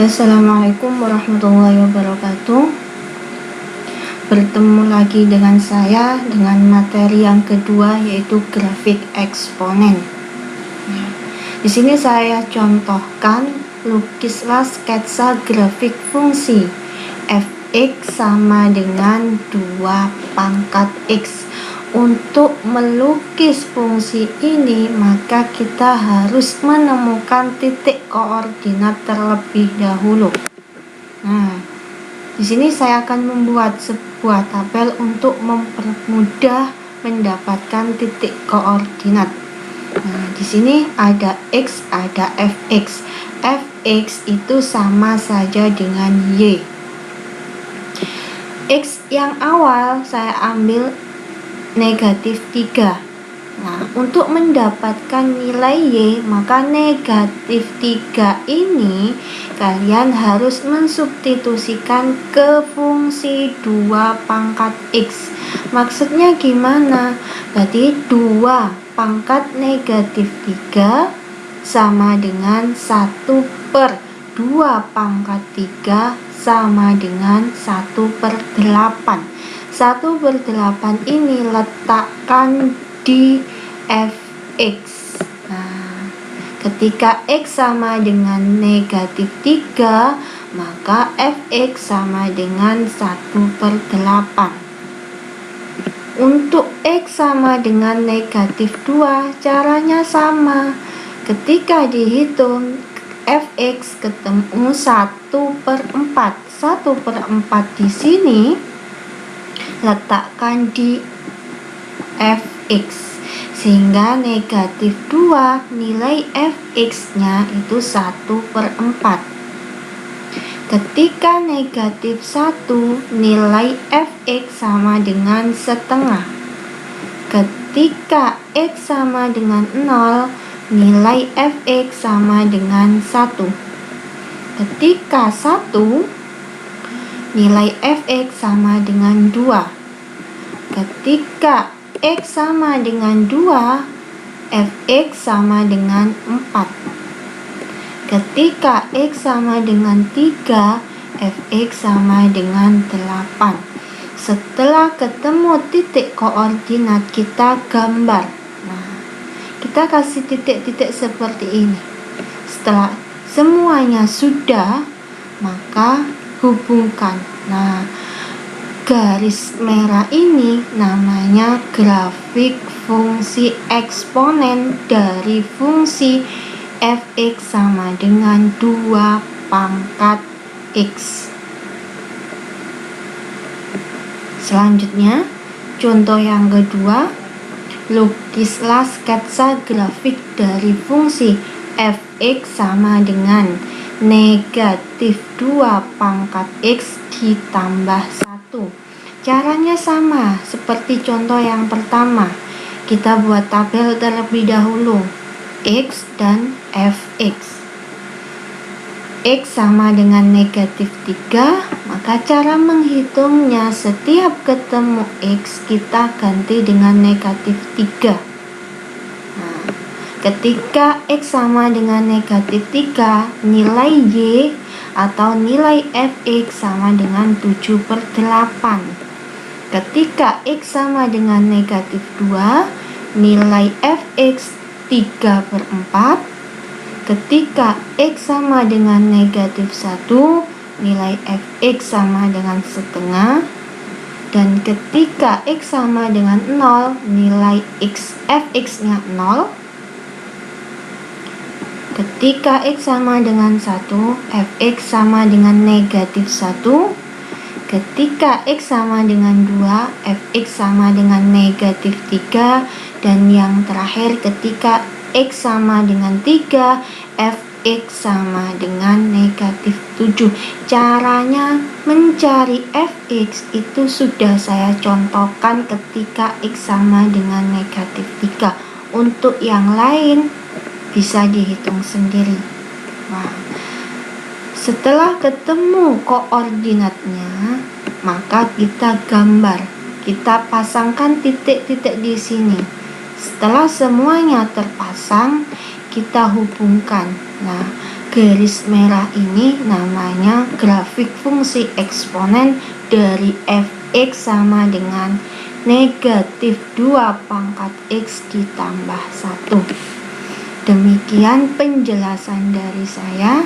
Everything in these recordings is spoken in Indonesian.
Assalamualaikum warahmatullahi wabarakatuh. Bertemu lagi dengan saya dengan materi yang kedua, yaitu grafik eksponen. Di sini saya contohkan lukislah sketsa grafik fungsi fx sama dengan 2 pangkat x. Untuk melukis fungsi ini, maka kita harus menemukan titik koordinat terlebih dahulu. Nah, di sini saya akan membuat sebuah tabel untuk mempermudah mendapatkan titik koordinat. Nah, di sini ada x, ada fx. Fx itu sama saja dengan y. X yang awal saya ambil negatif 3. Nah, untuk mendapatkan nilai y, maka negatif 3 ini kalian harus mensubstitusikan ke fungsi 2 pangkat x. Maksudnya gimana? Berarti 2 pangkat negatif 3 sama dengan 1/2 pangkat 3 sama dengan 1/8. 1/8 ini letakkan di fx. Nah, ketika x sama dengan negatif 3, maka fx sama dengan 1/8. Untuk x sama dengan negatif 2, caranya sama. Ketika dihitung fx ketemu 1/4. 1/4 di sini letakkan di fx, sehingga negatif 2 nilai fx nya itu 1/4. Ketika negatif 1, nilai fx sama dengan setengah. Ketika x sama dengan 0, nilai fx sama dengan 1. Ketika 1, nilai fx sama dengan 2. Ketika x sama dengan 2, fx sama dengan 4. Ketika x sama dengan 3, fx sama dengan 8. Setelah ketemu titik koordinat, kita gambar. Nah, kita kasih titik-titik seperti ini. Setelah semuanya sudah, maka hubungkan. Nah, garis merah ini namanya grafik fungsi eksponen dari fungsi fx sama dengan 2 pangkat x. Selanjutnya, contoh yang kedua, lukislah sketsa grafik dari fungsi fx sama dengan negatif 2 pangkat x ditambah 1. Caranya sama seperti contoh yang pertama. Kita buat tabel terlebih dahulu, x dan fx. X sama dengan negatif 3, maka cara menghitungnya setiap ketemu x kita ganti dengan negatif 3. Nah, ketika x sama dengan negatif 3, nilai y atau nilai fx sama dengan 7/8. Ketika x sama dengan negatif 2, nilai fx 3/4. Ketika x sama dengan negatif 1, nilai fx sama dengan setengah. Dan ketika x sama dengan 0, nilai fx nya 0. Ketika x sama dengan 1, fx sama dengan negatif 1. Ketika x sama dengan 2, fx sama dengan negatif 3. Dan yang terakhir, ketika x sama dengan 3, fx sama dengan negatif 7. Caranya mencari fx itu sudah saya contohkan ketika x sama dengan negatif 3. Untuk yang lain bisa dihitung sendiri. Nah, setelah ketemu koordinatnya, maka kita gambar. Kita pasangkan titik-titik di sini. Setelah semuanya terpasang, kita hubungkan. Nah, garis merah ini namanya grafik fungsi eksponen dari fx sama dengan negatif 2 pangkat x ditambah 1. Demikian penjelasan dari saya.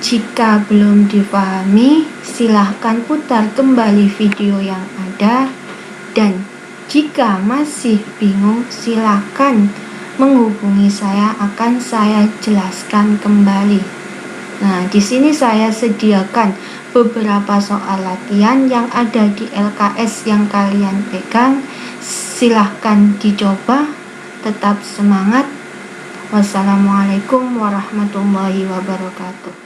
Jika belum dipahami, silahkan putar kembali video yang ada, dan jika masih bingung, silahkan menghubungi saya, akan saya jelaskan kembali. Nah, di sini saya sediakan beberapa soal latihan yang ada di LKS yang kalian pegang. Silahkan dicoba. Tetap semangat. Wassalamualaikum warahmatullahi wabarakatuh.